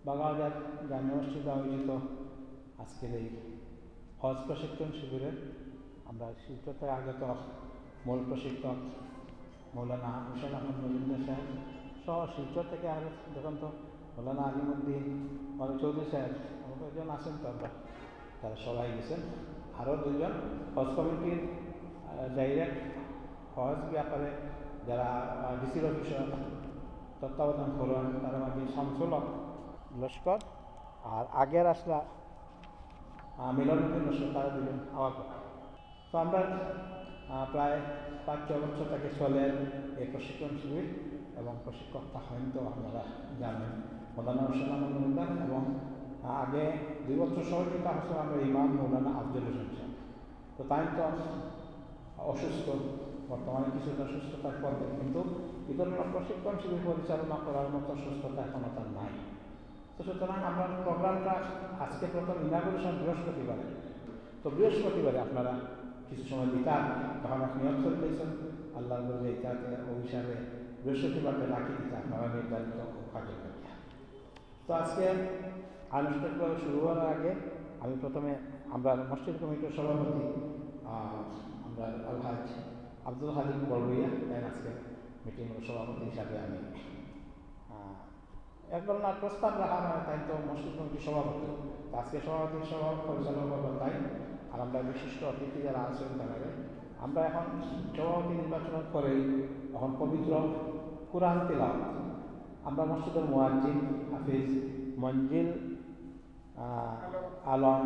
বাগাবাজার জামে মসজিদে আয়োজিত আজকের এই হজ প্রশিক্ষণ শিবিরে আমরা শিলচর থেকে আগত মূল প্রশিক্ষক মৌলানা হুসেন আহমদ মজুমদার সাহেব সহ শিলচর থেকে আরও দেখুন তো মৌলানা আলিমুদ্দিন মৌলানা চৌধুরী সাহেব আমার একজন আছেন তো আমরা তারা সবাই গেছেন। আরও দুজন হজ কমিটির ডাইরেক্ট হজ ব্যাপারে যারা ডিসির অফিসার তত্ত্বাবধান করেন তারা মাঝে শামসুলক লস্কর আর আগের আসলা মিলনউদ্দিন লস্কর তারা দুজন আওয়াজ। তো আমরা প্রায় 5-6 বছর থেকে চলে এই প্রশিক্ষণ শিবির এবং প্রশিক্ষক তাহেন তো আপনারা জানেন মৌলানা হুসেন আহমদ মজুমদার এবং আগে 2 বছর সহযোগিতা হচ্ছে আমরা ইমাম মৌলানা আফজল হোসেন সাহেব। তো তাই তো অসুস্থ, বর্তমানে কিছুটা সুস্থতার পথে, কিন্তু এই ধরনের প্রশিক্ষণ শিবির পরিচালনা করার মতো সুস্থতা এখনও তার নাই। তো সুতরাং আমরা প্রোগ্রামটা আজকে প্রথম ইনাগুরেশন বৃহস্পতিবারে, তো বৃহস্পতিবারে আপনারা কিছু সময় দিতাম তখন আপনি নিয়ত করে পেয়েছেন আল্লাহ বলে ইতাতে অভিশাপে বৃহস্পতিবারটা রাখি দিতে আপনারা নির্ধারিত কাজে করিয়া। তো আজকে আনুষ্ঠানিকভাবে শুরু হওয়ার আগে আমি প্রথমে আমরা মসজিদ কমিটির সভাপতি আমরা আলহাজ আব্দুল হালিম বড়বইয়া আজকে মিটিংয়ের সভাপতি হিসাবে আমি একবার না প্রস্তাব রাখা হয়, তাই তো মসজিদ কমিটির সভাপতি আজকে সভাপতি পরিচালনা করবেন তাই। আর আমরা বিশিষ্ট অতিথি যারা আছেন তারা আমরা এখন সভাপতি নির্বাচনের পরেই এখন পবিত্র কুরআন তিলাওয়াত আমরা মসজিদের মুয়াজ্জিন হাফিজ মঞ্জিল আলম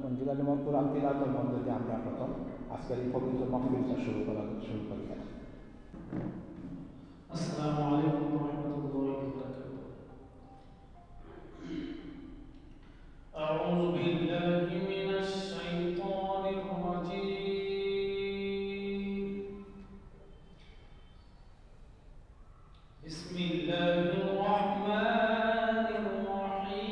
মঞ্জিল আলমের কুরআন তিলাওয়াতের মধ্যে দিয়ে আমরা প্রথম আজকের এই পবিত্র মাহফিলটা শুরু করি। আসসালামু আলাইকুম ওয়া রাহমাতুল্লাহি ওয়া বারাকাতুহু। আউযু বিল্লাহি মিনাশ শাইতানির রাজীম। বিসমিল্লাহির রাহমানির রাহিম।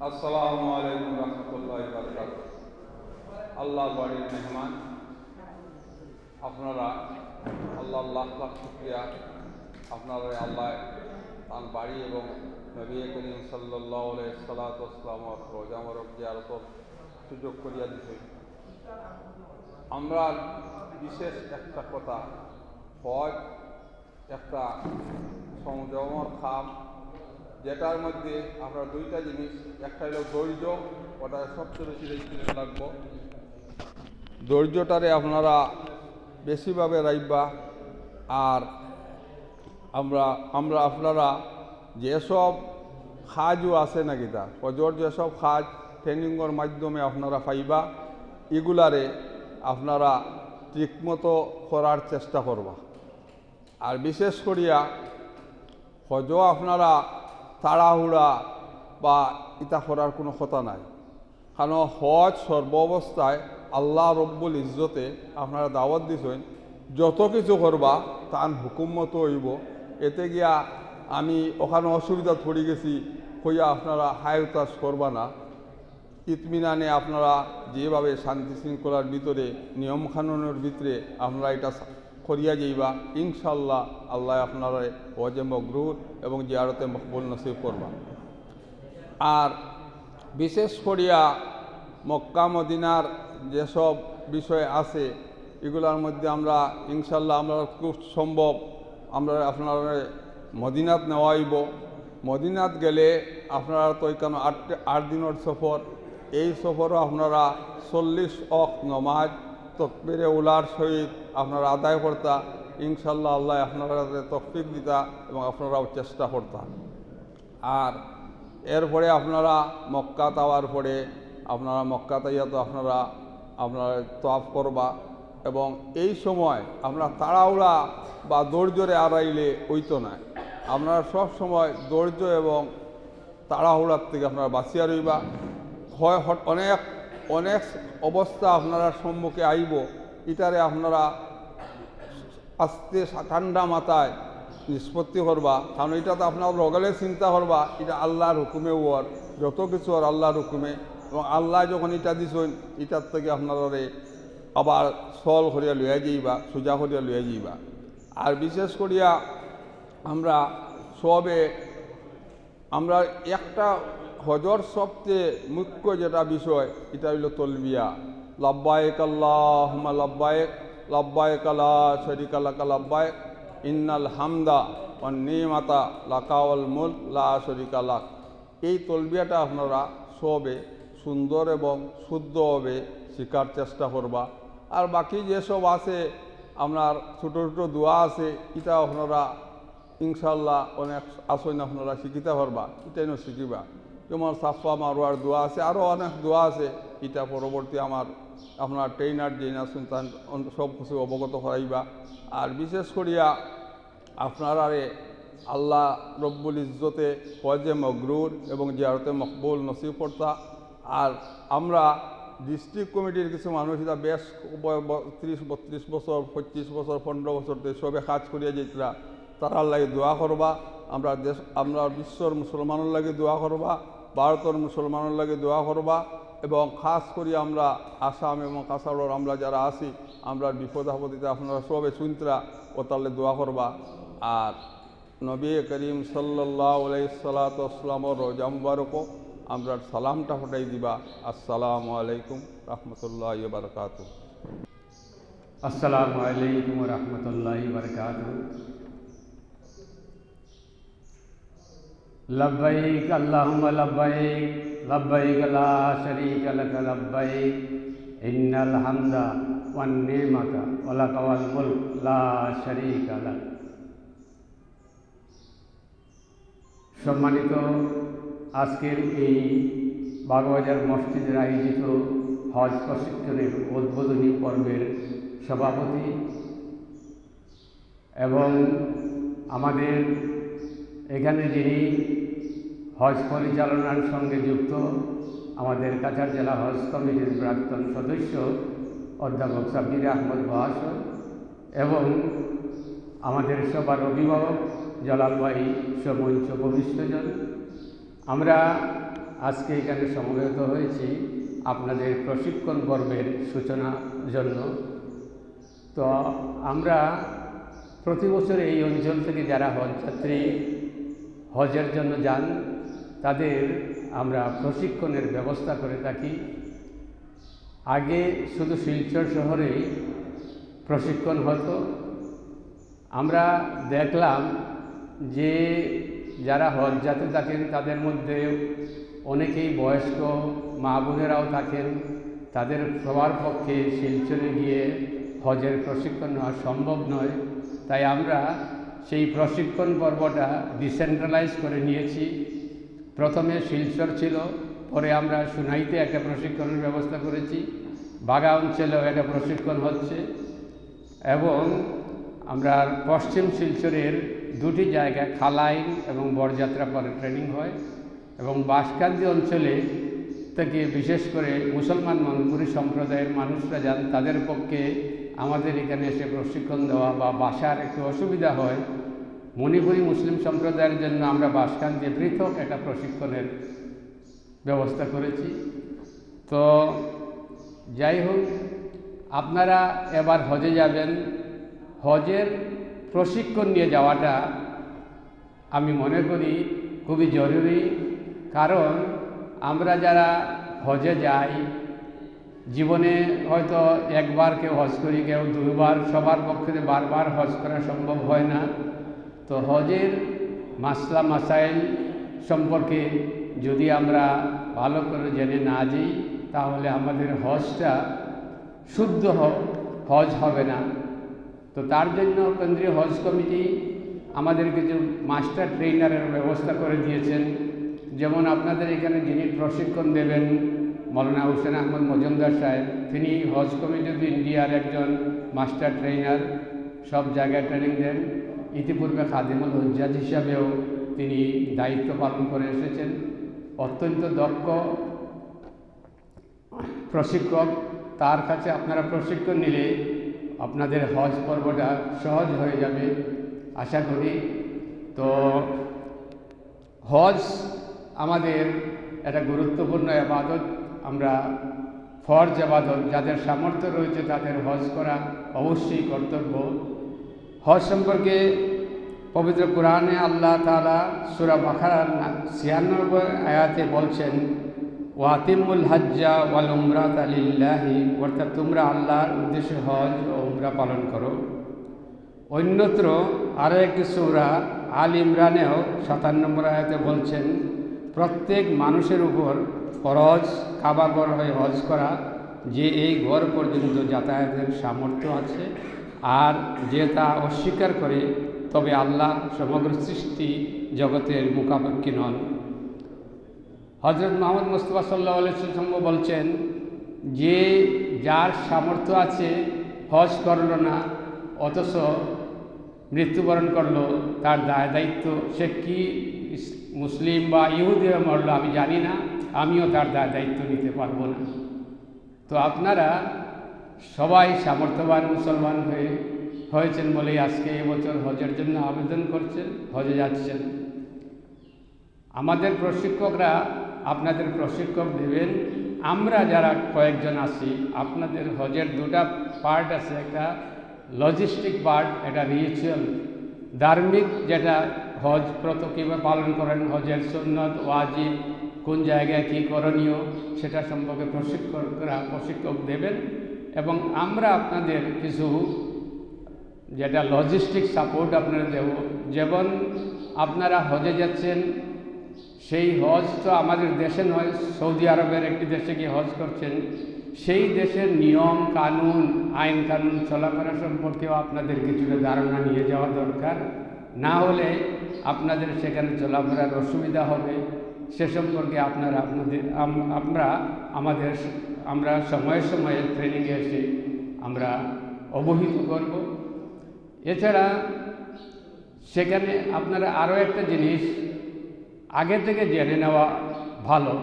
আসসালামু আলাইকুম রহমতুল্লাহি ওয়া বারাকাতুহু। আল্লাহর বাড়ির মেহমান আপনারা, আল্লাহ লাখ লাখ শুকরিয়া আপনারা আল্লাহ তার বাড়ি এবং নবী করিম সাল্লাল্লাহু আলাইহি সাল্লাম রোজা মোবারক জিয়ারতের সুযোগ করিয়া দিতে। আমরা বিশেষ একটা কথা, হজ একটা সংযমর খাম, যেটার মধ্যে আমরা 2টা জিনিস, একটা হলো ধৈর্য, ওটা সবচেয়ে বেশি রেখে রাখবো। ধৈর্যটারে আপনারা বেশিভাবে রাখবা। আর আমরা আপনারা যেসব খাজও আছে নাকি তা হজর যেসব খাজ ট্রেনিংয়ের মাধ্যমে আপনারা পাইবা এগুলারে আপনারা ঠিকমতো করার চেষ্টা করবা। আর বিশেষ করিয়া হজও আপনারা তাড়াহুড়া বা ইটা করার কোনো কথা নাই, কারণ হজ সর্ব অবস্থায় আল্লাহ রব্বুল ইজ্জতে আপনারা দাওয়াত দিছেন যত কিছু করবা তার হুকুম মতো হইব। এতে গিয়া আমি ওখানে অসুবিধা পড়ে গেছি কইয়া আপনারা হায়তাস করবা না, ইতমিনানে আপনারা যেভাবে শান্তি শৃঙ্খলার ভিতরে নিয়মকানুনের ভিতরে আপনারা এটা করিয়া যাইবা, ইনশাল্লাহ আল্লাহ আপনারা হজে মকরুর এবং জিয়ারতে মকবুল নসিব করবা। আর বিশেষ করিয়া মক্কা মদিনার যেসব বিষয় আছে এগুলোর মধ্যে আমরা ইনশাল্লাহ আমরা খুব সম্ভব আমরা আপনারা মদিনাত নেওয়াইব। মদিনাত গেলে আপনারা তো এখানে 8 দিনের সফর, এই সফরও আপনারা 40 ওয়াক্ত নমাজ তকবীরে উলার সহিত আপনারা আদায় করতা, ইনশাল্লাহ আল্লাহ আপনারা তৌফিক দিতা এবং আপনারাও চেষ্টা করতা। আর এরপরে আপনারা মক্কা যাওয়ার পরে আপনারা মক্কা তাইয়া তো আপনারা তওয়াফ করবা এবং এই সময় আপনারা তাড়াহুড়া বা দৌড়জোরে আড়াইলে ওইতো না, আপনারা সব সময় দৌড় এবং তাড়াহুড়ার থেকে আপনারা বাঁচিয়া রইবা। অনেক অনেক অবস্থা আপনারা সম্মুখে আইব, এটারে আপনারা আস্তে ঠান্ডা মাথায় নিষ্পত্তি করবা, কারণ এটা তো আপনার লগালে চিন্তা করবা এটা আল্লাহর হুকুমে ওর যত কিছু আর আল্লাহর হুকুমে, এবং আল্লাহ যখন এটা দিছেন এটার থেকে আপনারা আবার সল করিয়া লইয়া যাইবা, সোজা করিয়া লইয়া যাইবা। আর বিশেষ করিয়া আমরা একটা হজর সবচেয়ে মুখ্য যেটা বিষয় এটা হইল তলবিয়া, লাব্বাইক আল্লাহুম্মা লাব্বাইক লাব্বাইক লা শারীকা লাকা লাব্বাইক ইন্নাল হামদা ওয়ান নিমাতা লাকা ওয়াল মুলক লা শারীকা লাক। এই তলবিয়াটা আপনারা সবে সুন্দর এবং শুদ্ধভাবে শেখার চেষ্টা করবা। আর বাকি যেসব আছে আপনার ছোটো ছোটো দোয়া আছে এটা আপনারা ইনশাল্লাহ অনেক আসন আপনারা শিখিতে পারবা, এটাই না শিখিবা। যেমন সাফা মারোয়ার দোয়া আছে, আরও অনেক দোয়া আছে, এটা পরবর্তী আপনার ট্রেনার যেন আছেন তার সব কিছু অবগত করাইবা। আর বিশেষ করিয়া আপনারা আল্লাহ রব্বুল ইজ্জতে হজে মকরুর এবং জিয়ারতে মকবুল নসিব করতা। আর আমরা ডিস্ট্রিক্ট কমিটির কিছু মানুষ এটা বেশ 30-32 বছর 25 বছর 15 বছর সবে কাজ করিয়া যেতরা তারার লাগে দোয়া করবা। আমরা বিশ্বর মুসলমানের লাগে দোয়া করবা, ভারতের মুসলমানের লাগে দোয়া করবা, এবং খাস করি আমরা আসাম এবং কাছাড়ের আমরা যারা আছি আমরা বিপদ আপদিতে আপনারা সবে শুনতরা ও তাহলে দোয়া করবা। আর নবী করিম সাল্লাল্লাহু আলাইহি সাল্লামের রোজা মুবারকও আমরা সালামটা ফটাই দিবা। আসসালামু আলাইকুম রহমতুল্লাহি ওয়া বারাকাতুহু। আসসালামু আলাইকুম ওয়া রাহমাতুল্লাহি ওয়া বারাকাতুহু। লব্বাইক আল্লাহুম্মা লব্বাইক লব্বাইক লা শারীকা লাকা লব্বাইক ইন্নাল হামদা ওয়ান নিমাতা ওয়া লাকা ওয়াল মুলক লা শারীকা লাক। সম্মানিত আজকের এই বাগবাজার মসজিদের আয়োজিত হজ প্রশিক্ষণের উদ্বোধনী পর্বের সভাপতি এবং আমাদের এখানে যিনি হজ পরিচালনার সঙ্গে যুক্ত আমাদের কাছাড় জেলা হজ কমিটির প্রাক্তন সদস্য অধ্যাপক সাব্বির আহমদ বহাসর এবং আমাদের সবার অভিভাবক জলাল ভাই সমঞ্চ ভবিষ্যজন, আমরা আজকে এখানে সমবেত হয়েছি আপনাদের প্রশিক্ষণ পর্বের সূচনার জন্য। তো আমরা প্রতি বছর এই অঞ্চল থেকে যারা হজযাত্রী হজের জন্য যান তাদের আমরা প্রশিক্ষণের ব্যবস্থা করে থাকি। আগে শুধু শিলচর শহরেই প্রশিক্ষণ হতো। আমরা দেখলাম যে যারা হজযাত্রী থাকেন তাদের মধ্যে অনেকেই বয়স্ক মা বোনেরাও থাকেন, তাদের সবার পক্ষে শিলচরে গিয়ে হজের প্রশিক্ষণ নেওয়া সম্ভব নয়। তাই আমরা সেই প্রশিক্ষণ পর্বটা ডিসেন্ট্রালাইজ করে নিয়েছি। প্রথমে শিলচর ছিল, পরে আমরা সুনাইতে একটা প্রশিক্ষণের ব্যবস্থা করেছি, বাগা অঞ্চলেও একটা প্রশিক্ষণ হচ্ছে, এবং আমরা পশ্চিম শিলচরের দুটি জায়গায় খালাইন এবং বরযাত্রা পরে ট্রেনিং হয়, এবং বাঁশকান্দি অঞ্চলে থেকে বিশেষ করে মুসলমান মণিপুরী সম্প্রদায়ের মানুষরা যান, তাদের পক্ষে আমাদের এখানে এসে প্রশিক্ষণ দেওয়া বা বাসার একটু অসুবিধা হয়, মণিপুরী মুসলিম সম্প্রদায়ের জন্য আমরা বাঁশকান্দি পৃথক একটা প্রশিক্ষণের ব্যবস্থা করেছি। তো যাই হোক, আপনারা এবার হজে যাবেন, হজের প্রশিক্ষণ নিয়ে যাওয়াটা আমি মনে করি খুবই জরুরি। কারণ আমরা যারা হজে যাই, জীবনে হয়তো একবার কেউ হজ করি, কেউ দুবার, সবার পক্ষে বারবার হজ করা সম্ভব হয় না। তো হজের মাসলা মাসাইল সম্পর্কে যদি আমরা ভালো করে জেনে না যাই, তাহলে আমাদের হজটা শুদ্ধ হজ হবে না। তো তার জন্য কেন্দ্রীয় হজ কমিটি আমাদের কিছু মাস্টার ট্রেনারের ব্যবস্থা করে দিয়েছেন। যেমন আপনাদের এখানে যিনি প্রশিক্ষণ দেবেন মৌলানা হুসেন আহমদ মজুমদার সাহেব, তিনি হজ কমিটি অফ ইন্ডিয়ার একজন মাস্টার ট্রেনার, সব জায়গায় ট্রেনিং দেন। ইতিপূর্বে খাদিমুল হুজ্জাজ হিসাবেও তিনি দায়িত্ব পালন করে এসেছেন। অত্যন্ত দক্ষ প্রশিক্ষক, তার কাছে আপনারা প্রশিক্ষণ নিলে আপনাদের হজ পর্বটা সহজ হয়ে যাবে আশা করি। তো হজ আমাদের একটা গুরুত্বপূর্ণ ইবাদত, আমরা ফরজ ইবাদত, যাদের সামর্থ্য রয়েছে তাদের হজ করা অবশ্যই কর্তব্য। হজ সম্পর্কে পবিত্র কোরআনে আল্লাহ তাআলা সূরা বাকারার 96 আয়াতে বলছেন, ওয়াতিমুল হজ্জা ওয়াল উমরাতা লিল্লাহি, অর্থাৎ তোমরা আল্লাহর উদ্দেশ্যে হজ ও উমরা পালন করো। অন্যত্র আরও একটি সূরা আল ইমরানেও 57 আয়াতে বলছেন, প্রত্যেক মানুষের উপর ফরজ কাবাঘর হয়ে হজ করা, যে এই ঘর পর্যন্ত যাতায়াতের সামর্থ্য আছে, আর যে তা অস্বীকার করে তবে আল্লাহ সমগ্র সৃষ্টি জগতের মুখাপেক্ষী নন। হযরত মুহাম্মদ মুস্তাফা সাল্লাল্লাহু আলাইহি ওয়াসাল্লাম বলছেন, যে যার সামর্থ্য আছে হজ করল না, অথচ মৃত্যুবরণ করলো, তার দায়িত্ব, সে কি মুসলিম বা ইহুদি হয়ে মরল আমি জানি না, আমিও তার দায়িত্ব নিতে পারবো না। তো আপনারা সবাই সামর্থ্যবান মুসলমান হয়েছেন বলেই আজকে এবছর হজের জন্য আবেদন করছেন, হজে যাচ্ছেন। আমাদের প্রশিক্ষকরা আপনাদের প্রশিক্ষক দেবেন। আমরা যারা কয়েকজন আছি, আপনাদের হজের দুটা পার্ট আছে, একটা লজিস্টিক পার্ট, একটা রিচুয়াল ধার্মিক, যেটা হজ ব্রত কীভাবে পালন করেন, হজের সুন্নত ওয়াজিব, কোন জায়গায় কী করণীয়, সেটা সম্পর্কে প্রশিক্ষক দেবেন। এবং আমরা আপনাদের কিছু যেটা লজিস্টিক সাপোর্ট আপনারা দেব। যেমন আপনারা হজে যাচ্ছেন, সেই হজ তো আমাদের দেশে নয়, সৌদি আরবের একটি দেশে গিয়ে হজ করছেন, সেই দেশের নিয়ম কানুন, আইন কানুন চলাফেরা সম্পর্কেও আপনাদের কিছুটা ধারণা নিয়ে যাওয়া দরকার। না হলে আপনাদের সেখানে চলাফেরার অসুবিধা হবে। সে সম্পর্কে আমরা সময়ে সময়ে ট্রেনিংয়ে এসে আমরা অবহিত করব। এছাড়া সেখানে আপনারা আরও একটা জিনিস আগে থেকে জেনে নেওয়া ভালো।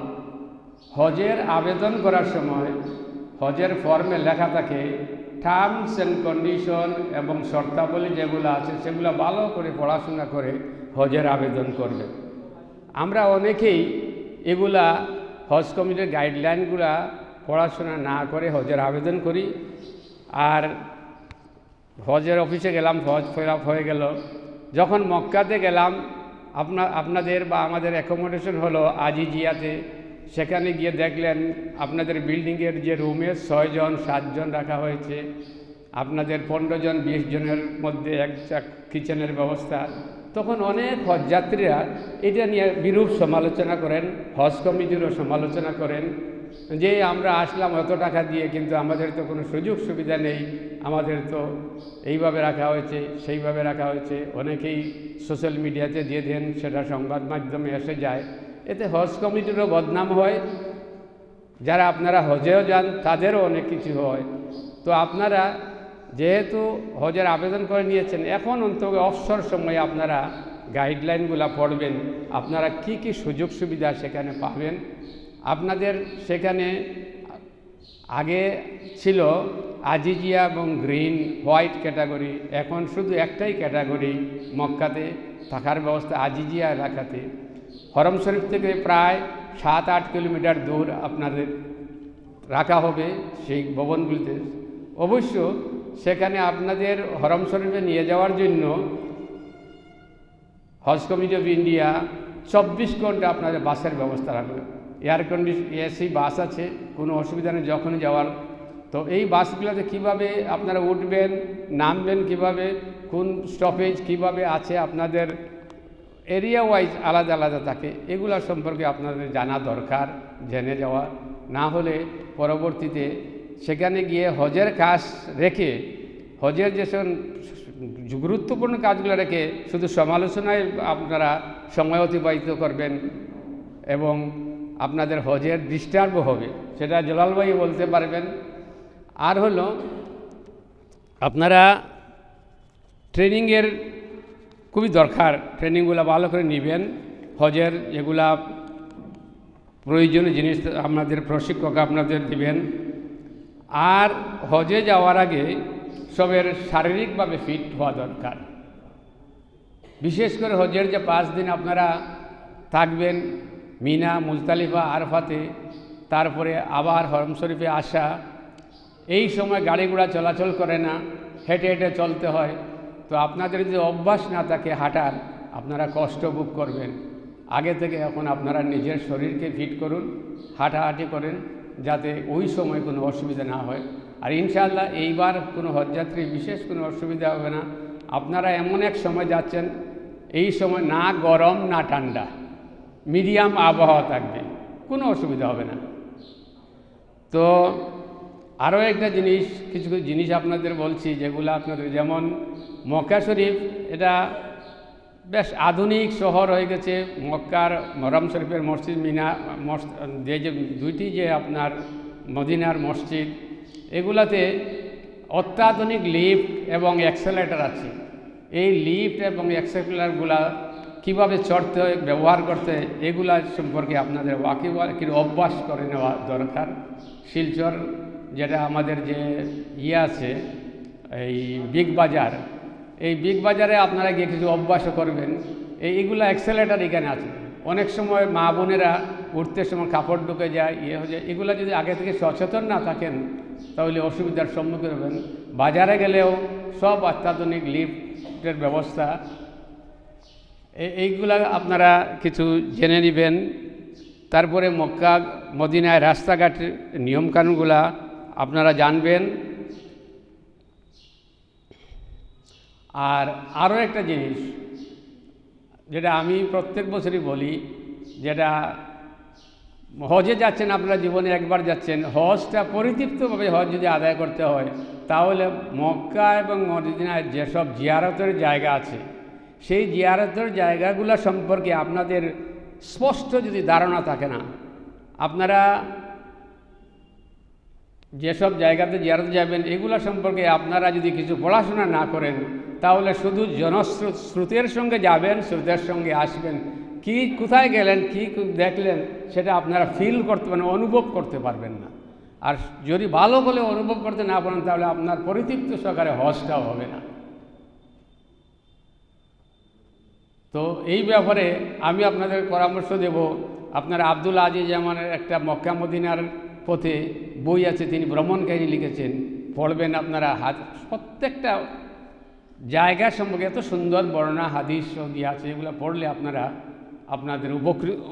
হজের আবেদন করার সময় হজের ফর্মে লেখা থাকে টার্মস অ্যান্ড কন্ডিশন এবং শর্তাবলী যেগুলো আছে সেগুলো ভালো করে পড়াশোনা করে হজের আবেদন করবে। আমরা অনেকেই এগুলা হজ কমিটির গাইডলাইনগুলা পড়াশোনা না করে হজের আবেদন করি, আর হজের অফিসে গেলাম, হজ ফিল আপ হয়ে গেল। যখন মক্কাতে গেলাম, আপনাদের বা আমাদের অ্যাকোমোডেশন হলো আজিজিয়াতে, সেখানে গিয়ে দেখলেন আপনাদের বিল্ডিংয়ের যে রুমে 6 জন 7 জন রাখা হয়েছে, আপনাদের 15 জন 20 জনের মধ্যে একটা কিচেনের ব্যবস্থা। তখন অনেক হজযাত্রীরা এটা নিয়ে বিরূপ সমালোচনা করেন, হজ কমিটিরও সমালোচনা করেন যে আমরা আসলাম এত টাকা দিয়ে, কিন্তু আমাদের তো কোনো সুযোগ সুবিধা নেই, আমাদের তো এইভাবে রাখা হয়েছে সেইভাবে রাখা হয়েছে। অনেকেই সোশ্যাল মিডিয়াতে দিয়ে দেন, সেটা সংবাদ মাধ্যমে এসে যায়। এতে হজ কমিটিরও বদনাম হয়, যারা আপনারা হজেও যান তাদেরও অনেক কিছু হয়। তো আপনারা যেহেতু হজের আবেদন করে নিয়েছেন, এখন অন্তত অবসর সময়ে আপনারা গাইডলাইনগুলো পড়বেন, আপনারা কি কি সুযোগ সুবিধা সেখানে পাবেন। আপনাদের সেখানে আগে ছিল আজিজিয়া এবং গ্রিন হোয়াইট ক্যাটাগরি, এখন শুধু একটাই ক্যাটাগরি মক্কাতে থাকার ব্যবস্থা আজিজিয়া এলাকাতে। হরম শরীফ থেকে প্রায় 7-8 কিলোমিটার দূর আপনাদের রাখা হবে সেই ভবনগুলিতে। অবশ্য সেখানে আপনাদের হরম শরীফে নিয়ে যাওয়ার জন্য হজ কমিটি অফ ইন্ডিয়া 24 ঘন্টা আপনাদের বাসের ব্যবস্থা রাখবে। এয়ার কন্ডিশন এসি বাস আছে, কোনো অসুবিধা নেই যখনই যাওয়ার। তো এই বাসগুলোতে কিভাবে আপনারা উঠবেন, নামবেন কিভাবে, কোন স্টপেজ কিভাবে আছে, আপনাদের এরিয়া ওয়াইজ আলাদা আলাদা থাকে, এগুলো সম্পর্কে আপনাদের জানা দরকার, জেনে যাওয়া। না হলে পরবর্তীতে সেখানে গিয়ে হজের কাজ রেখে, হজের যেসব গুরুত্বপূর্ণ কাজগুলো রেখে শুধু সমালোচনায় আপনারা সময় অতিবাহিত করবেন এবং আপনাদের হজের ডিস্টার্বও হবে, সেটা জলাল ভাই বলতে পারবেন। আর হলো আপনারা ট্রেনিংয়ের খুবই দরকার, ট্রেনিংগুলো ভালো করে নেবেন। হজের যেগুলা প্রয়োজনীয় জিনিস আপনাদের প্রশিক্ষক আপনাদের দিবেন। আর হজে যাওয়ার আগে সবের শারীরিকভাবে ফিট হওয়া দরকার। বিশেষ করে হজের যে 5 দিন আপনারা থাকবেন মিনা, মুজদালিফা, আরফাতে, তারপরে আবার হরম শরীফে আসা, এই সময় গাড়ি ঘোড়া চলাচল করে না, হেঁটে হেঁটে চলতে হয়। তো আপনাদের যদি অভ্যাস না থাকে হাঁটার, আপনারা কষ্ট ভোগ করবেন। আগে থেকে এখন আপনারা নিজের শরীরকে ফিট করুন, হাঁটাহাঁটি করেন, যাতে ওই সময় কোনো অসুবিধা না হয়। আর ইনশাআল্লাহ এইবার কোনো হজযাত্রী বিশেষ কোনো অসুবিধা হবে না। আপনারা এমন এক সময় যাচ্ছেন, এই সময় না গরম না ঠান্ডা, মিডিয়াম আবহাওয়া থাকবে, কোনো অসুবিধা হবে না। তো আরও একটা জিনিস, কিছু কিছু জিনিস আপনাদের বলছি যেগুলো আপনাদের, যেমন মক্কা শরীফ, এটা বেশ আধুনিক শহর হয়ে গেছে। মক্কার হরম শরীফের মসজিদ, মিনা যে দুইটি যে আপনার মদিনার মসজিদ, এগুলাতে অত্যাধুনিক লিফট এবং অ্যাক্সেলেটর আছে। এই লিফট এবং অ্যাক্সেলেটরগুলা কীভাবে চড়তে হয়, ব্যবহার করতে হয়, এগুলা সম্পর্কে আপনাদের ওয়াকিবহাল অভ্যাস করে নেওয়া দরকার। শিলচর যেটা আমাদের যে আছে এই বিগ বাজার, এই বিগ বাজারে আপনারা গিয়ে কিছু অভ্যাসও করবেন। এইগুলো অ্যাক্সেলেটর এখানে আছে। অনেক সময় মা বোনেরা উঠতে সময় কাপড় ঢুকে যায়, হয়ে যায়, এগুলো যদি আগে থেকে সচেতন না থাকেন তাহলে অসুবিধার সম্মুখীন হবেন। বাজারে গেলেও সব অত্যাধুনিক লিফটের ব্যবস্থা, এইগুলা আপনারা কিছু জেনে নেবেন। তারপরে মক্কা মদিনায় রাস্তাঘাটের নিয়মকানুনগুলা আপনারা জানবেন। আর আরও একটা জিনিস যেটা আমি প্রত্যেক বছরই বলি, যেটা হজে যাচ্ছেন আপনারা, জীবনে একবার যাচ্ছেন, হজটা পরিতৃপ্তভাবে হজ যদি আদায় করতে হয়, তাহলে মক্কা এবং মদিনায় যেসব জিয়ারতের জায়গা আছে, সেই জিয়ারতের জায়গাগুলো সম্পর্কে আপনাদের স্পষ্ট যদি ধারণা থাকে না, আপনারা যেসব জায়গাতে জিয়ারত যাবেন এগুলো সম্পর্কে আপনারা যদি কিছু পড়াশোনা না করেন, তাহলে শুধু জনশ্রুতের সঙ্গে যাবেন, শ্রুতের সঙ্গে আসবেন, কি কোথায় গেলেন, কি দেখলেন, সেটা আপনারা ফিল করতে পারেন, অনুভব করতে পারবেন না। আর যদি ভালো করে অনুভব করতে না পারেন, তাহলে আপনার পরিতৃপ্ত সহকারে হজটাও হবে না। তো এই ব্যাপারে আমি আপনাদের পরামর্শ দেব, আপনারা আব্দুল আজিজ জামানের একটা মক্কা মদিনার পথে বই আছে, তিনি ভ্রমণ কাহিনী লিখেছেন, পড়বেন আপনারা। প্রত্যেকটা জায়গা সম্পর্কে এত সুন্দর বর্ণনা হাদিস দিয়ে আছে, এগুলো পড়লে আপনাদের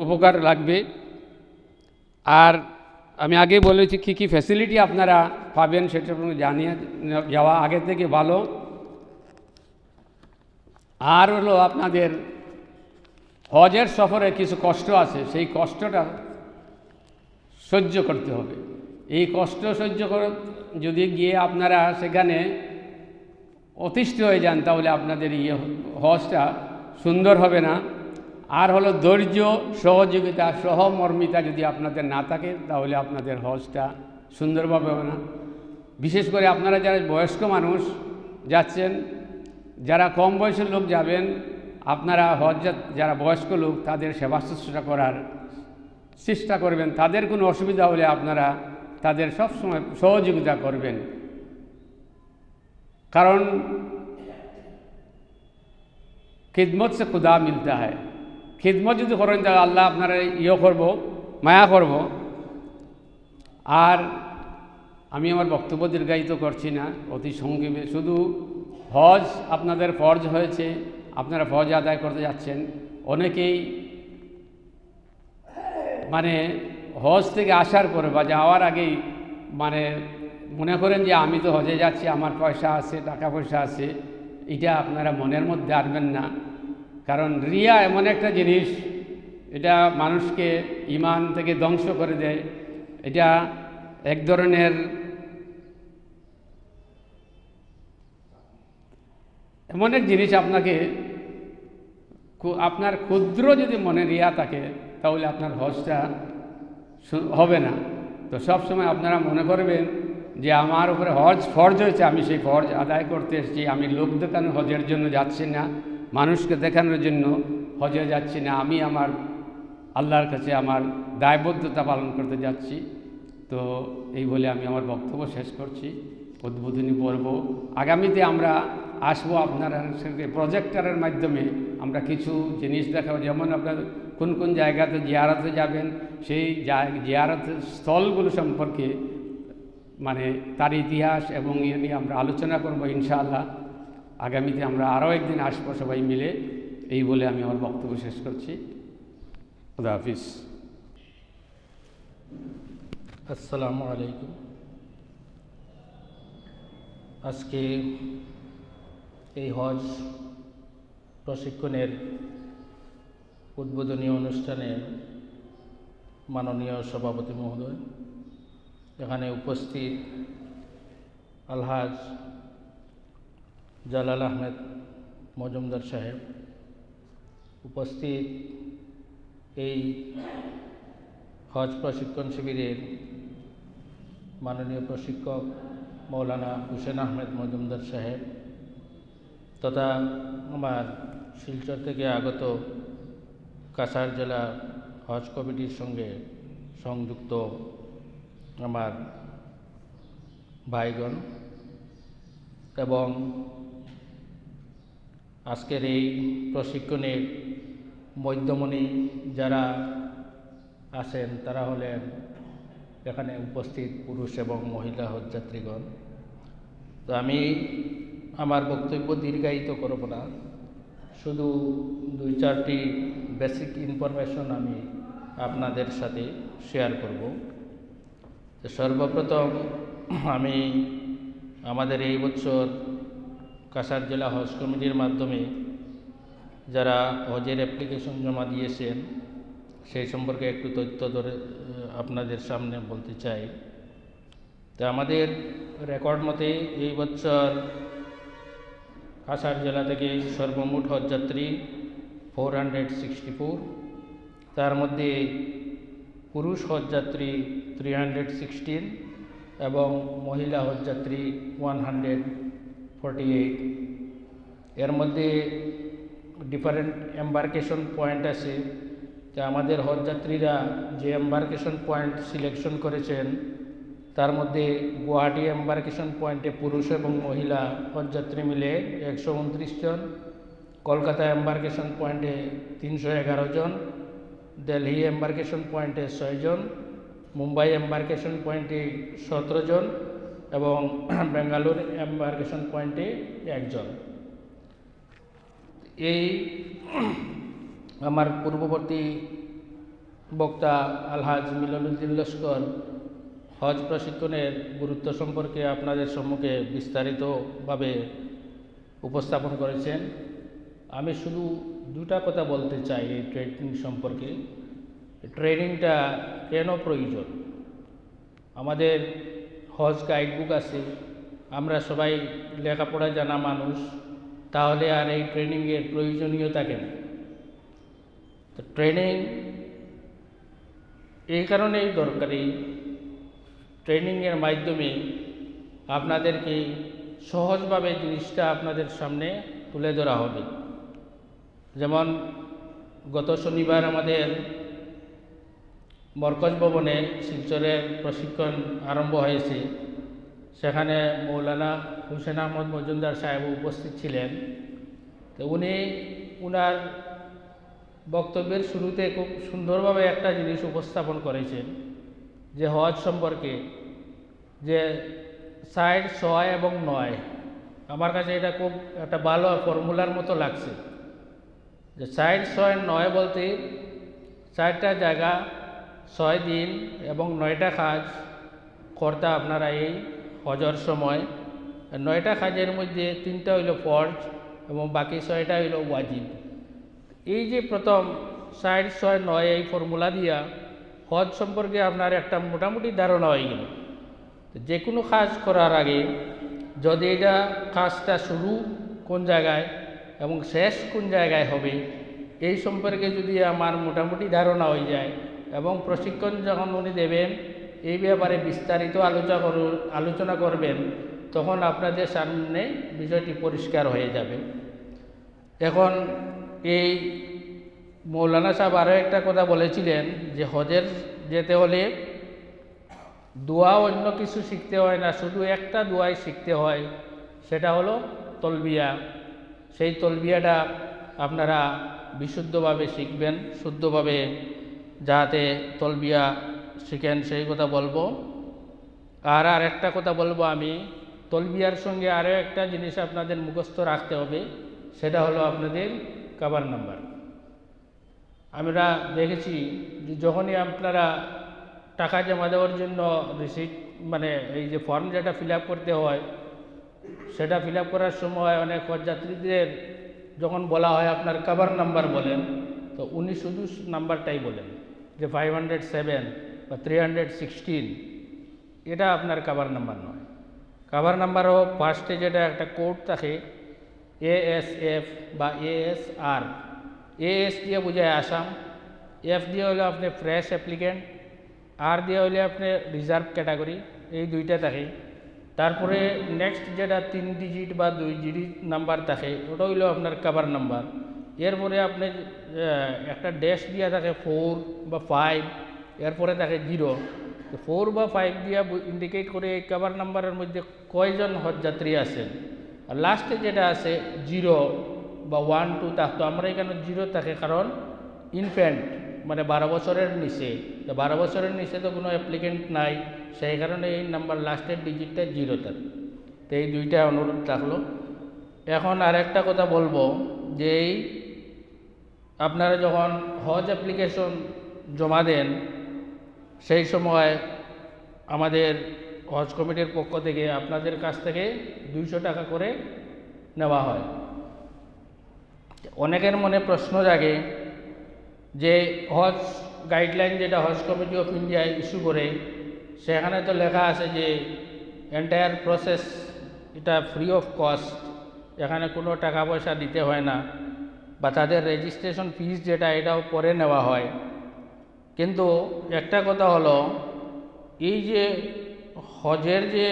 উপকার লাগবে। আর আমি আগে বলেছি কী কী ফ্যাসিলিটি আপনারা পাবেন, সেটা জানিয়ে যাওয়া আগে থেকে ভালো। আর হলো আপনাদের হজের সফরে কিছু কষ্ট আছে, সেই কষ্টটা সহ্য করতে হবে। এই কষ্ট সহ্য করে যদি গিয়ে আপনারা সেখানে অতিষ্ঠ হয়ে যান, তাহলে আপনাদের হজটা সুন্দর হবে না। আর হলো ধৈর্য, সহযোগিতা, সহমর্মিতা যদি আপনাদের না থাকে তাহলে আপনাদের হজটা সুন্দরভাবে হবে না। বিশেষ করে আপনারা যারা বয়স্ক মানুষ যাচ্ছেন, যারা কম বয়সের লোক যাবেন, আপনারা হজ যারা বয়স্ক লোক তাদের সেবা শুশ্রূষা করার চেষ্টা করবেন। তাদের কোনো অসুবিধা হলে আপনারা তাদের সবসময় সহযোগিতা করবেন, কারণ খিদমত সে খুদা মিলতা হয়। খিদমত যদি করেন তাহলে আল্লাহ আপনারা করব, মায়া করব। আর আমি আমার বক্তব্য দীর্ঘায়িত করছি না, অতি সংক্ষেপে শুধু হজ আপনাদের ফরজ হয়েছে, আপনারা ফরজ আদায় করতে যাচ্ছেন। অনেকেই মানে হজ থেকে আসার পরে বা যাওয়ার আগেই মানে মনে করেন যে আমি তো হজে যাচ্ছি, আমার পয়সা আছে, টাকা পয়সা আছে। এটা আপনারা মনের মধ্যে আনবেন না, কারণ রিয়া এমন একটা জিনিস, এটা মানুষকে ঈমান থেকে ধ্বংস করে দেয়। এটা এক ধরনের এমন এক জিনিস, আপনার ক্ষুদ্র যদি মনে রিয়া থাকে তাহলে আপনার হজটা হবে না। তো সবসময় আপনারা মনে করবেন যে আমার উপরে হজ ফরজ হয়েছে, আমি সেই ফরজ আদায় করতে এসেছি। আমি লোক দেখানো হজের জন্য যাচ্ছি না, মানুষকে দেখানোর জন্য হজে যাচ্ছি না। আমি আমার আল্লাহর কাছে আমার দায়বদ্ধতা পালন করতে যাচ্ছি। তো এই বলে আমি আমার বক্তব্য শেষ করছি। উদ্বোধনী পর্ব আগামীতে আমরা আসবো আপনারা প্রজেক্টরের মাধ্যমে আমরা কিছু জিনিস দেখাবো, যেমন আপনার কোন কোন জায়গাতে জিয়ারতে যাবেন, সেই জিয়ারতের স্থলগুলো সম্পর্কে মানে তার ইতিহাস এবং ইয়ে নিয়ে আমরা আলোচনা করব ইনশাআল্লাহ। আগামীতে আমরা আরও একদিন আসবো সবাই মিলে। এই বলে আমি আমার বক্তব্য শেষ করছি। খুদা হাফিজ। আসসালামু আলাইকুম। আজকে এই হজ প্রশিক্ষণের উদ্বোধনী অনুষ্ঠানে মাননীয় সভাপতি মহোদয়, এখানে উপস্থিত আলহাজ জালাল আহমেদ মজুমদার সাহেব, উপস্থিত এই হজ প্রশিক্ষণ শিবিরের মাননীয় প্রশিক্ষক মৌলানা হুসেন আহমেদ মজুমদার সাহেব, তথা আমার শিলচর থেকে আগত কাছাড় জেলা হজ কমিটির সঙ্গে সংযুক্ত আমার ভাইগণ, এবং আজকের এই প্রশিক্ষণের মধ্যমণি যারা আছেন তারা হলেন এখানে উপস্থিত পুরুষ এবং মহিলা হজযাত্রীগণ। তো আমি আমার বক্তব্য দীর্ঘায়িত করব না, শুধু 2-4টি বেসিক ইনফরমেশন আমি আপনাদের সাথে শেয়ার করব। তো সর্বপ্রথম আমি আমাদের এই বছর কাছাড় জেলা হজ কমিটির মাধ্যমে যারা হজের অ্যাপ্লিকেশন জমা দিয়েছেন সেই সম্পর্কে একটু তথ্য ধরে আপনাদের সামনে বলতে চাই। তো আমাদের রেকর্ড মতে এই বছর কাছাড় জেলা থেকে সর্বমোট হজযাত্রী 464, তার মধ্যে পুরুষ হজযাত্রী 316 এবং মহিলা হজযাত্রী 148। এর মধ্যে ডিফারেন্ট এম্বার্কেশন পয়েন্ট আছে। তো আমাদের হজযাত্রীরা যে এম্বার্কেশন পয়েন্ট সিলেকশন করেছেন তার মধ্যে গুয়াহাটি এম্বার্কেশন পয়েন্টে পুরুষ এবং মহিলা হজযাত্রী মিলে 129 জন, কলকাতা এম্বার্কেশন পয়েন্টে 311 জন, দিল্লি এম্বার্কেশন পয়েন্টে 6 জন, মুম্বাই এম্বার্কেশন পয়েন্টে 17 জন এবং বেঙ্গালুরু এম্বার্কেশন পয়েন্টে 1 জন। এই আমার পূর্ববর্তী বক্তা আলহাজ মিলনুদ্দিন লস্কর হজ প্রশিক্ষণের গুরুত্ব সম্পর্কে আপনাদের সম্মুখে বিস্তারিতভাবে উপস্থাপন করেছেন। আমি শুধু দুটা কথা বলতে চাই এই ট্রেনিং সম্পর্কে। ট্রেনিংটা কেন প্রয়োজন? আমাদের হজ গাইডবুক আছে, আমরা সবাই লেখাপড়া জানা মানুষ, তাহলে আর এই ট্রেনিংয়ের প্রয়োজনীয়তা কেন? তো ট্রেনিং এই কারণেই দরকারি, ট্রেনিংয়ের মাধ্যমে আপনাদেরকে সহজভাবে জিনিসটা আপনাদের সামনে তুলে ধরা হবে। যেমন গত শনিবার আমাদের মরকজ ভবনে শিলচরের প্রশিক্ষণ আরম্ভ হয়েছে, সেখানে মৌলানা হুসেন আহমদ মজুমদার সাহেব উপস্থিত ছিলেন। তো উনি উনার বক্তব্যের শুরুতে খুব সুন্দরভাবে একটা জিনিস উপস্থাপন করেছেন যে হজ সম্পর্কে, যে 60, 6 এবং 9, আমার কাছে এটা খুব একটা ভালো ফর্মুলার মতো লাগছে। যে 60, 6, 9 বলতে 4টা জায়গা, 6 দিন এবং 9টা কাজ কর্তা আপনারা এই হজর সময়। 9টা কাজের মধ্যে 3টা হইল ফরজ এবং বাকি 6টা হইল ওয়াজিব। এই যে প্রথম 60, 6, 9 এই ফর্মুলা দিয়া হজ সম্পর্কে আপনার একটা মোটামুটি ধারণা হয়ে গেল। যে কোনো কাজ করার আগে যদি এটা কাজটা শুরু কোন জায়গায় এবং শেষ কোন জায়গায় হবে এই সম্পর্কে যদি আমার মোটামুটি ধারণা হয়ে যায় এবং প্রশিক্ষণ যখন উনি দেবেন এই ব্যাপারে বিস্তারিত আলোচনা করবেন, তখন আপনাদের সামনে বিষয়টি পরিষ্কার হয়ে যাবে। এখন এই মৌলানা সাহেব আরও একটা কথা বলেছিলেন যে হজের যেতে হলে দোয়া অন্য কিছু শিখতে হয় না, শুধু একটা দোয়াই শিখতে হয়, সেটা হলো তলবিয়া। সেই তলবিয়াটা আপনারা বিশুদ্ধভাবে শিখবেন, শুদ্ধভাবে যাতে তলবিয়া শিখেন সেই কথা বলবো। আর একটা কথা বলবো আমি, তলবিয়ার সঙ্গে আরও একটা জিনিস আপনাদের মুখস্থ রাখতে হবে, সেটা হলো আপনাদের কাবার নাম্বার। আমরা দেখেছি যে যখনই আপনারা টাকা জমা দেওয়ার জন্য রিসিট মানে এই যে ফর্ম যেটা ফিল আপ করতে হয়, সেটা ফিল আপ করার সময় অনেক হজযাত্রীদের যখন বলা হয় আপনার কাবার নাম্বার বলেন, তো উনি শুধু নাম্বারটাই বলেন যে 507 বা 316, এটা আপনার কাবার নাম্বার নয়। কাবার নাম্বারও ফার্স্টে যেটা একটা কোড থাকে ASF বা ASR, AS দিয়ে বোঝায় আসাম, F দিয়ে হলে আপনি ফ্রেশ অ্যাপ্লিকেন্ট, আর দিয়ে হলে আপনি রিজার্ভ ক্যাটাগরি, এই দুইটা থাকে। তারপরে নেক্সট যেটা 3 ডিজিট বা 2 ডিজিট নাম্বার থাকে ওটা হইলো আপনার কাবার নাম্বার। এরপরে আপনি একটা ড্যাশ দিয়ে থাকে 4 বা 5, এরপরে থাকে 0। 4 বা 5 দিয়ে ইন্ডিকেট করে এই কাবার নাম্বারের মধ্যে কয়জন হজযাত্রী আছেন। আর লাস্টে যেটা আছে 0 বা 1, 2 থাকতো, আমরা এখানে 0 থাকে কারণ ইনফ্যান্ট মানে 12 বছরের নিচে, তো 12 বছরের নিচে তো কোনো অ্যাপ্লিকেন্ট নাই, সেই কারণে এই নাম্বার লাস্টের ডিজিটটা 0 থাকে। তো এই দুইটা অনুরোধ থাকলো। এখন আর একটা কথা বলবো যে এই আপনারা যখন হজ অ্যাপ্লিকেশন জমা দেন সেই সময় আমাদের হজ কমিটির পক্ষ থেকে আপনাদের কাছ থেকে 200 টাকা করে নেওয়া হয়। অনেকের মনে প্রশ্ন জাগে যে হজ গাইডলাইন যেটা হজ কমিটি অফ ইন্ডিয়া ইস্যু করে, সেখানে তো লেখা আছে যে এন্টায়ার প্রসেস এটা ফ্রি অফ কস্ট, এখানে কোনো টাকা পয়সা দিতে হয় না, বা তাদের রেজিস্ট্রেশন ফিস যেটা এটাও পরে নেওয়া হয়। কিন্তু একটা কথা হলো এই যে হজের যে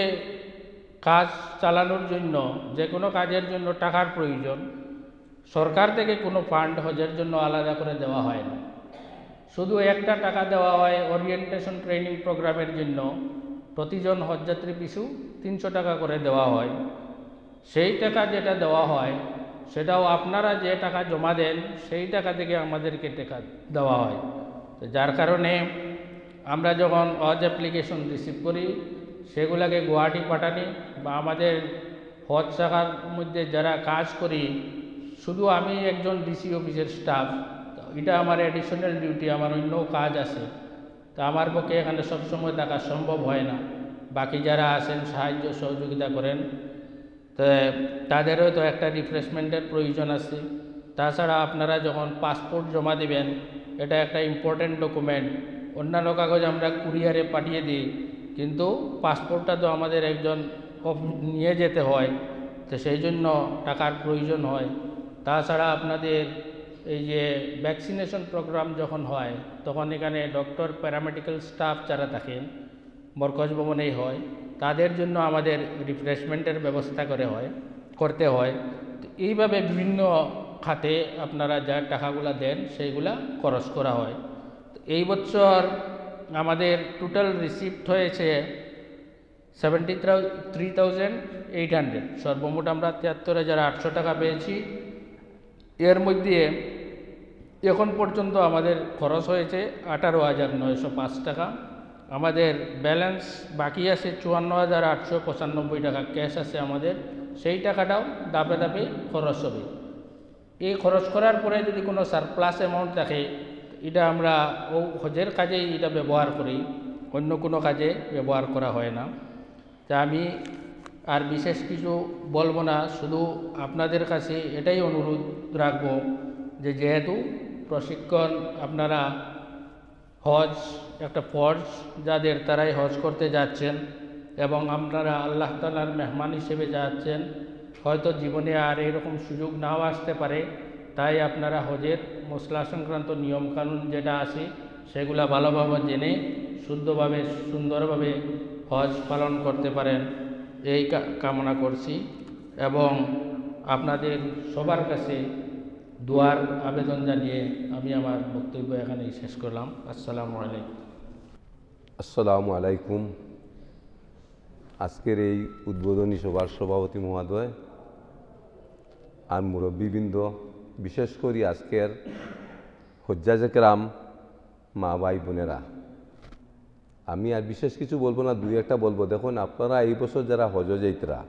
কাজ চালানোর জন্য যে কোনো কাজের জন্য টাকার প্রয়োজন, সরকার থেকে কোনো ফান্ড হজের জন্য আলাদা করে দেওয়া হয় না। শুধু একটা টাকা দেওয়া হয় ওরিয়েন্টেশন ট্রেনিং প্রোগ্রামের জন্য, প্রতিজন হজযাত্রী পিছু 300 টাকা করে দেওয়া হয়। সেই টাকা যেটা দেওয়া হয় সেটাও আপনারা যে টাকা জমা দেন সেই টাকা থেকে আমাদেরকে টাকা দেওয়া হয়। তো যার কারণে আমরা যখন হজ অ্যাপ্লিকেশন রিসিভ করি সেগুলোকে গুয়াহাটি পাঠানি বা আমাদের হজ শাখার মধ্যে যারা কাজ করি, শুধু আমি একজন ডিসি অফিসের স্টাফ, এটা আমার অ্যাডিশনাল ডিউটি, আমার অন্য কাজ আছে, তো আমার পক্ষে এখানে সবসময় থাকা সম্ভব হয় না। বাকি যারা আছেন সাহায্য সহযোগিতা করেন, তো তাদেরও তো একটা রিফ্রেশমেন্টের প্রয়োজন আছে। তাছাড়া আপনারা যখন পাসপোর্ট জমা দেবেন, এটা একটা ইম্পর্টেন্ট ডকুমেন্ট। অন্যান্য কাগজ আমরা কুরিয়ারে পাঠিয়ে দিই, কিন্তু পাসপোর্টটা তো আমাদের একজন নিয়ে যেতে হয়, তো সেই জন্য টাকার প্রয়োজন হয়। তাছাড়া আপনাদের এই যে ভ্যাকসিনেশন প্রোগ্রাম যখন হয় তখন এখানে ডক্টর প্যারামেডিক্যাল স্টাফ যারা থাকেন মরকজ ভবনেই হয়, তাদের জন্য আমাদের রিফ্রেশমেন্টের ব্যবস্থা করতে হয়। তো এইভাবে বিভিন্ন খাতে আপনারা যা টাকাগুলা দেন সেইগুলা খরচ করা হয়। তো এই বছর আমাদের টোটাল রিসিপ্ট হয়েছে 73,800, সর্বমোট আমরা 73,800 টাকা পেয়েছি। এর মধ্যে এখন পর্যন্ত আমাদের খরচ হয়েছে 18,905 টাকা। আমাদের ব্যালেন্স বাকি আছে 54,895 টাকা ক্যাশ আছে আমাদের, সেই টাকাটাও ধাপে ধাপে খরচ হবে। এই খরচ করার পরে যদি কোনো সারপ্লাস অ্যামাউন্ট থাকে এটা আমরা হজের কাজেই এটা ব্যবহার করি, অন্য কোনো কাজে ব্যবহার করা হয় না। তা আমি আর বিশেষ কিছু বলবো না, শুধু আপনাদের কাছে এটাই অনুরোধ রাখব যে যেহেতু প্রশিক্ষণ আপনারা হজ একটা ফরজ যাদের, তারাই হজ করতে যাচ্ছেন এবং আপনারা আল্লাহ তাআলার মেহমান হিসেবে যাচ্ছেন, হয়তো জীবনে আর এরকম সুযোগ নাও আসতে পারে, তাই আপনারা হজের মশলা সংক্রান্ত নিয়মকানুন যেটা আছে সেগুলা ভালোভাবে জেনে শুদ্ধভাবে সুন্দরভাবে হজ পালন করতে পারেন এই কামনা করছি এবং আপনাদের সবার কাছে দোয়ার আবেদন জানিয়ে আমি আমার বক্তব্য এখানেই শেষ করলাম। আসসালামু আলাইকুম। আসসালামু আলাইকুম। আজকের এই উদ্বোধনী সভার সভাপতি মহোদয় আর মুরব্বীবৃন্দ, বিশেষ করে আজকের হজ্জাজে কেরাম মা ভাই বোনেরা, আমি আর বিশেষ কিছু বলবো না, দুই একটা বলবো। দেখুন, আপনারা এই বছর যারা হজ যাইতরা,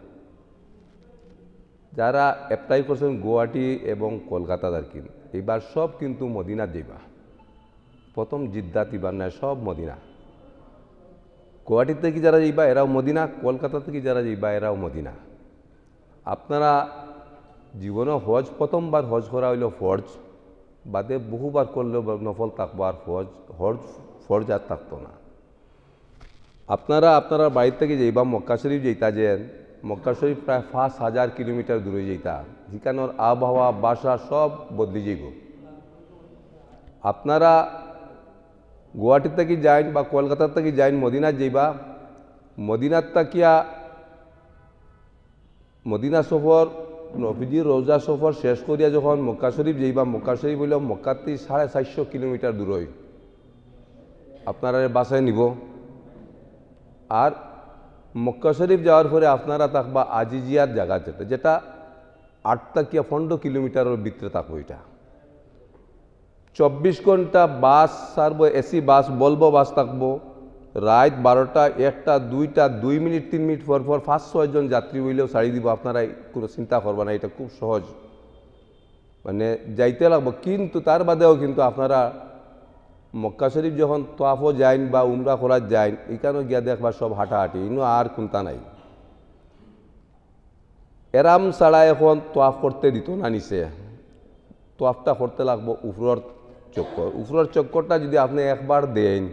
যারা অ্যাপ্লাই করছেন গুয়াহাটি এবং কলকাতা দারকিন, এইবার সব কিন্তু মদিনা যাইবা। প্রথম জিদ্দাত এবার নয়, সব মদিনা। গুয়াহাটি থেকে যারা যাইবা এরাও মদিনা, কলকাতা থেকে যারা যাইবা এরাও মদিনা। আপনারা জীবনে হজ প্রথমবার হজ করা হইল ফরজ, বাদে বহুবার করলেও নফল থাকবো, আর ফরজ আর থাকতো না। আপনারা আপনারা বাড়ি থেকে যাইবা মক্কা শরীফ যাইতা, যে মক্কা শরীফ প্রায় 5,000 কিলোমিটার দূরে যাইতা, যেখানের আবহাওয়া বাসা সব বদলি যাইব। আপনারা গুয়াহাটি থেকে যাইন বা কলকাতা থেকে যাইন, মদিনার যাইবা, মদিনার তাকিয়া মদিনা সফর নবীজির রোজা সফর শেষ করিয়া যখন মক্কা শরীফ যাইবা, মক্কা শরীফ হইল মক্কাতে 450 কিলোমিটার দূরই আপনারা বাসায় নিব। আর মক্কা শরীফ যাওয়ার পরে আপনারা থাকবা আজিজিয়ার জায়গা, যেটা 8 থেকে 15 কিলোমিটারের ভিতরে থাকবো। এটা 24 ঘন্টা বাস সারবো, এসি বাস, বলবো বাস থাকবো। রাত 12টা, 1টা, 2টা, 2 মিনিট 3 মিনিট পর 5-6 জন যাত্রী হইলেও ছাড়ি দিব। আপনারা কোনো চিন্তা করবা না, এটা খুব সহজ, মানে যাইতে লাগবো। কিন্তু তার বাদেও কিন্তু আপনারা মক্কা শরীফ যখন তোয়াফও যাইন বা উমরা করার যাইন, এখানেও গিয়া দেখবা সব হাঁটাহাঁটি, ইনো আর কোনটা নাই। এরাম ছাড়া এখন তোয়াফ করতে দিত না নিচে, তোয়াফটা করতে লাগবো উপরের চক্কর। উপরের চক্করটা যদি আপনি একবার দেন,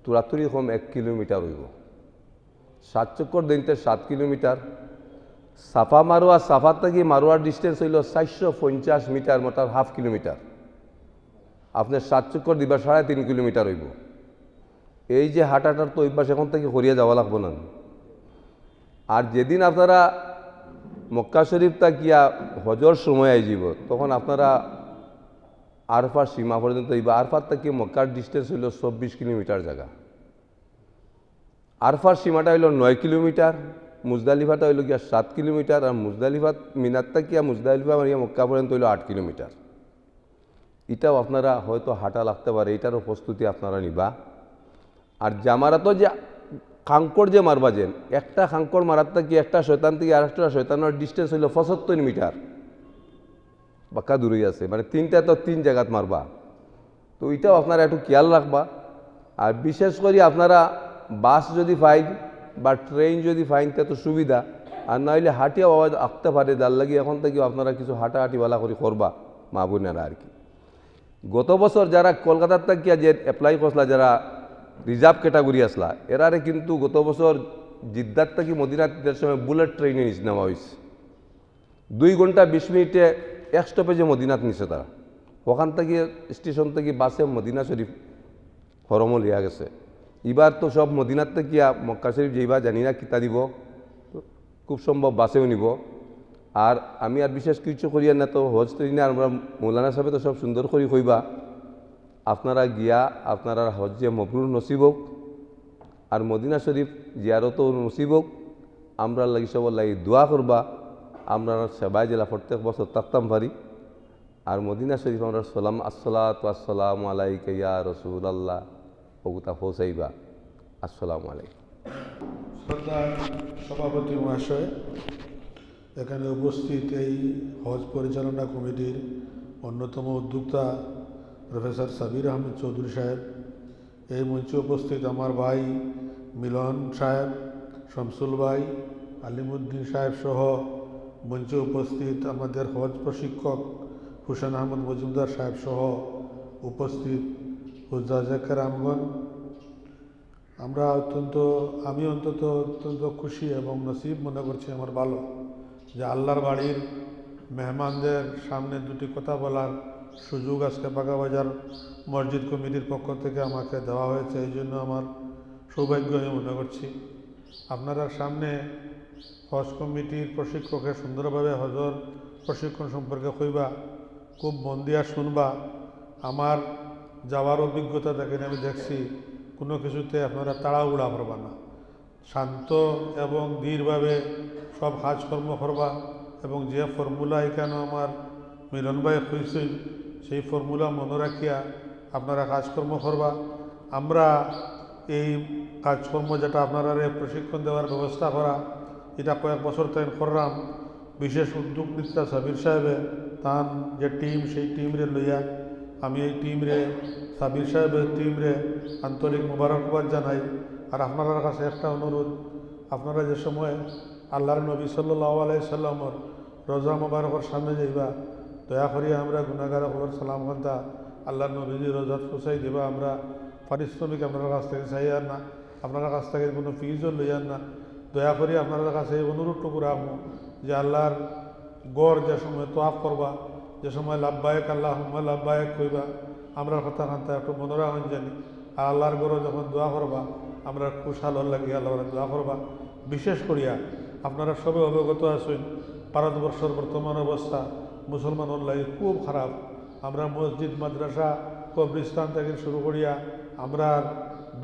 তুরাতুরি কম 1 কিলোমিটার হইব। 7 চক্কর দিনতে 7 কিলোমিটার। সাফা মারোয়া, সাফা থেকে মারোয়ার ডিস্টেন্স হইল 450 মিটার, মোটার 1/2 কিলোমিটার। আপনি 7 চক্কর দিবা 3.5 কিলোমিটার হইব। এই যে হাঁটাটার তো অভ্যাস এখন থেকে করিয়া যাওয়া লাগবো না। আর যেদিন আপনারা মক্কা শরীফ তাকিয়া হজর সময় আইব, তখন আপনারা আরফার সীমা পর্যন্ত হইবা। আরফার থেকে মক্কার ডিস্টেন্স হইল 24 কিলোমিটার জায়গা। আরফার সীমাটা হইল 9 কিলোমিটার, মুজদালিফাটা হইল গিয়া 7 কিলোমিটার, আর মুজদালিফাত মিনার তাকিয়া মুজদালিফা মারিয়া মক্কা পর্যন্ত হইল 8 কিলোমিটার। এটাও আপনারা হয়তো হাঁটা লাগতে পারে, এটারও প্রস্তুতি আপনারা নিবা। আর জামারাতো যে খাঙ্কর যে মারবা, যেন একটা খাঙ্কর মারার থেকে একটা শয়তান থেকে আর একটা শয়তানের ডিস্টেন্স হইল 75 মিটার, বাক্কা দূরেই আছে, মানে 3টা তো 3 জায়গাত মারবা। তো এটাও আপনারা একটু খেয়াল রাখবা। আর বিশেষ করে আপনারা বাস যদি ফাইন বা ট্রেন যদি ফাইন, তা তো সুবিধা। আর না হইলে হাঁটিয়াও আওয়াজ আঁকতে পারে, যার লাগে এখন থেকে আপনারা কিছু হাঁটাহাঁটিওয়ালা করে করবা মা বোনেরা আর কি। গত বছর যারা কলকাতার থেকে যে অ্যাপ্লাই করছিলা, যারা রিজার্ভ ক্যাটাগরি আসলা, এরারে কিন্তু গত বছর জিদ্দার থেকে মদিনার সময় বুলেট ট্রেনে নেওয়া হয়েছে। 2 ঘন্টা 20 মিনিটে 1 স্টপেজে মদিনাত নিছে তারা। ওখান থেকে স্টেশন থেকে বাসে মদিনা শরীফ হরমও লিয়া গেছে। এবার তো সব মদিনার থেকে মক্কা শরীফ যেইবার জানি না কিতা দিব, খুব সম্ভব বাসেও নিব। আর আমি আর বিশেষ কিছু করিয়া না, তো হজ তো না, আমরা মৌলানা সাহেব তো সব সুন্দর করে কইবা। আপনারা গিয়া আপনারা হজ্জে মবরুর নসিবক আর মদিনা শরীফ জিয়ারতও নসিবক। আমরা লাগি সবার লাগি দোয়া করবা। আমরা সেবাই জেলা প্রত্যেক বছর থাকতাম পারি। আর মদিনা শরীফ আমরা সালাম আসসালাতু আসসালামু আলাইকা ইয়া রাসূলুল্লাহ ওগুতা পৌঁছাইবা। আসসালামু আলাইকুম। শ্রদ্ধার সভাপতি মহাশয়, এখানে উপস্থিত এই হজ পরিচালনা কমিটির অন্যতম উদ্যোক্তা প্রফেসর সাবির আহমেদ চৌধুরী সাহেব, এই মঞ্চে উপস্থিত আমার ভাই মিলন সাহেব, শামসুল ভাই, আলিমুদ্দিন সাহেব সহ মঞ্চে উপস্থিত আমাদের হজ প্রশিক্ষক হুসেন আহমদ মজুমদার সাহেব সহ উপস্থিত হুজ্জাজে কেরামগণ, আমি অত্যন্ত খুশি এবং নসিব মনে করছি আমার ভালো যে আল্লাহর বাড়ির মেহমানদের সামনে দুটি কথা বলার সুযোগ আজকে বাগাবাজার মসজিদ কমিটির পক্ষ থেকে আমাকে দেওয়া হয়েছে। এই জন্য আমার সৌভাগ্য আমি মনে করছি। আপনারা সামনে হজ কমিটির প্রশিক্ষকের সুন্দরভাবে হজর প্রশিক্ষণ সম্পর্কে কইবা, খুব মন দিয়া শুনবা। আমার যাওয়ার অভিজ্ঞতা দেখেন, আমি দেখছি কোনো কিছুতে আপনারা তাড়াহুড়া করবা না, শান্ত এবং ধীরভাবে সব কাজকর্ম করবা এবং যে ফর্মুলা এখানে আমার মিলন ভাই কইছেন সেই ফর্মুলা মনে রাখিয়া আপনারা কাজকর্ম করবা। আমরা এই কাজকর্ম যেটা আপনারা প্রশিক্ষণ দেওয়ার ব্যবস্থা করা, এটা কয়েক বছর তাই করলাম। বিশেষ উদ্যোগ নিতা সাবির সাহেবে তার যে টিম, সেই টিমরে লইয়া আমি এই টিমরে সাবির সাহেবের টিমরে আন্তরিক মোবারকবাদ জানাই। আর আপনাদের কাছে একটা অনুরোধ, আপনারা যে সময় আল্লাহর নবী সাল্লাল্লাহু আলাইহি সাল্লামর রোজা মোবারকর সামনে যাইবা, দয়া করিয়া আমরা গুনাহগার খবর সালাম ঘন্টা আল্লাহর নবীজি রোজাত পৌঁছাই দেবা। আমরা পারিশ্রমিক আপনার কাছ থেকে চাইয়ার না, আপনার কাছ থেকে কোনো ফিজও লইয়ার না। দয়া করি আপনার কাছে এই অনুরোধটুকু রাখবো যে আল্লাহর গড় যে সময় তোয়াফ করবা, যে সময় লাব্বায়েক আল্লাহুম্মা লাব্বায়েক কইবা, আমরা কথা খান্তা একটু মনে রাখেন জানি। আর আল্লাহর গড় যখন দোয়া করবা, আমরা খুশাল লাগিয়ে আল্লাহ দোয়া করবা। বিশেষ করিয়া আপনারা সবে অবগত আছেন ভারতবর্ষের বর্তমান অবস্থা মুসলমানের লাগে খুব খারাপ। আমরা মসজিদ, মাদ্রাসা, কবরস্থান থেকে শুরু করিয়া আমরা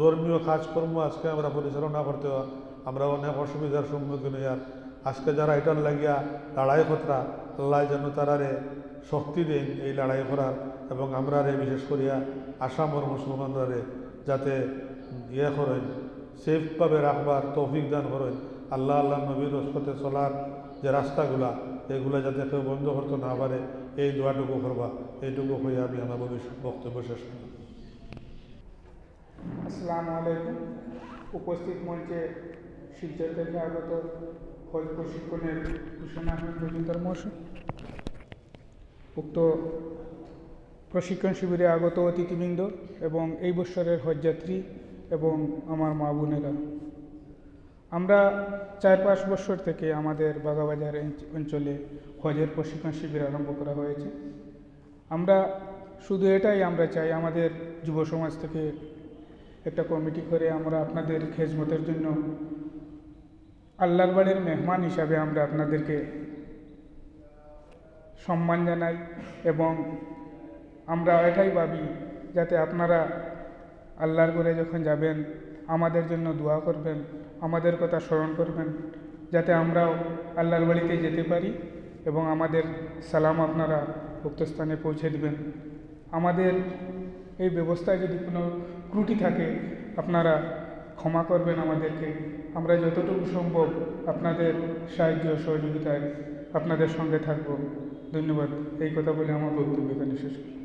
ধর্মীয় কাজকর্ম আজকে আমরা পরিচালনা করতে হয়, আমরা অনেক অসুবিধার সম্মুখীন হইয়ার। আজকে যারা এটার লাগিয়া লড়াই খতরা, আল্লাহ যেন তারারে শক্তি দেন এই লড়াই করার, এবং আমরা বিশেষ করিয়া আসামর মুসলমানরা যাতে করেন, সেফভাবে রাখবার তৌফিক দান করেন। আল্লাহ নবীর রসপথে চলার যে রাস্তাগুলা, এগুলা যাতে কেউ বন্ধ করতে না পারে, এই দোয়াটুকু করবা। এইটুকু হয়ে আমি আমার বক্তব্য শেষ করি। আসসালামু আলাইকুম। উপস্থিত মঞ্চে শিলচর থেকে আগত হজ প্রশিক্ষণের হুসেন আহমেদ মজুমদার মহাশয়, উক্ত প্রশিক্ষণ শিবিরে আগত অতিথিবৃন্দ এবং এই বৎসরের হজযাত্রী এবং আমার মা বোনেরা, আমরা 4-5 বছর থেকে আমাদের বাগাবাজার অঞ্চলে হজের প্রশিক্ষণ শিবির আরম্ভ করা হয়েছে। আমরা শুধু এটাই আমরা চাই, আমাদের যুব সমাজ থেকে একটা কমিটি করে আমরা আপনাদের খেজমতের জন্য আল্লাহর বাড়ির মেহমান হিসাবে আমরা আপনাদেরকে সম্মান জানাই, এবং আমরা এটাই ভাবি যাতে আপনারা আল্লাহর ঘরে যখন যাবেন আমাদের জন্য দোয়া করবেন, আমাদের কথা স্মরণ করবেন, যাতে আমরাও আল্লাহর বাড়িতে যেতে পারি এবং আমাদের সালাম আপনারা উক্ত স্থানে পৌঁছে দেবেন। আমাদের এই ব্যবস্থায় যদি কোনো ত্রুটি থাকে আপনারা ক্ষমা করবেন আমাদেরকে। আমরা যতটুকু সম্ভব আপনাদের সাহায্য সহযোগিতায় আপনাদের সঙ্গে থাকব। ধন্যবাদ। এই কথা বলে আমার বক্তব্য এখানে শেষ করি।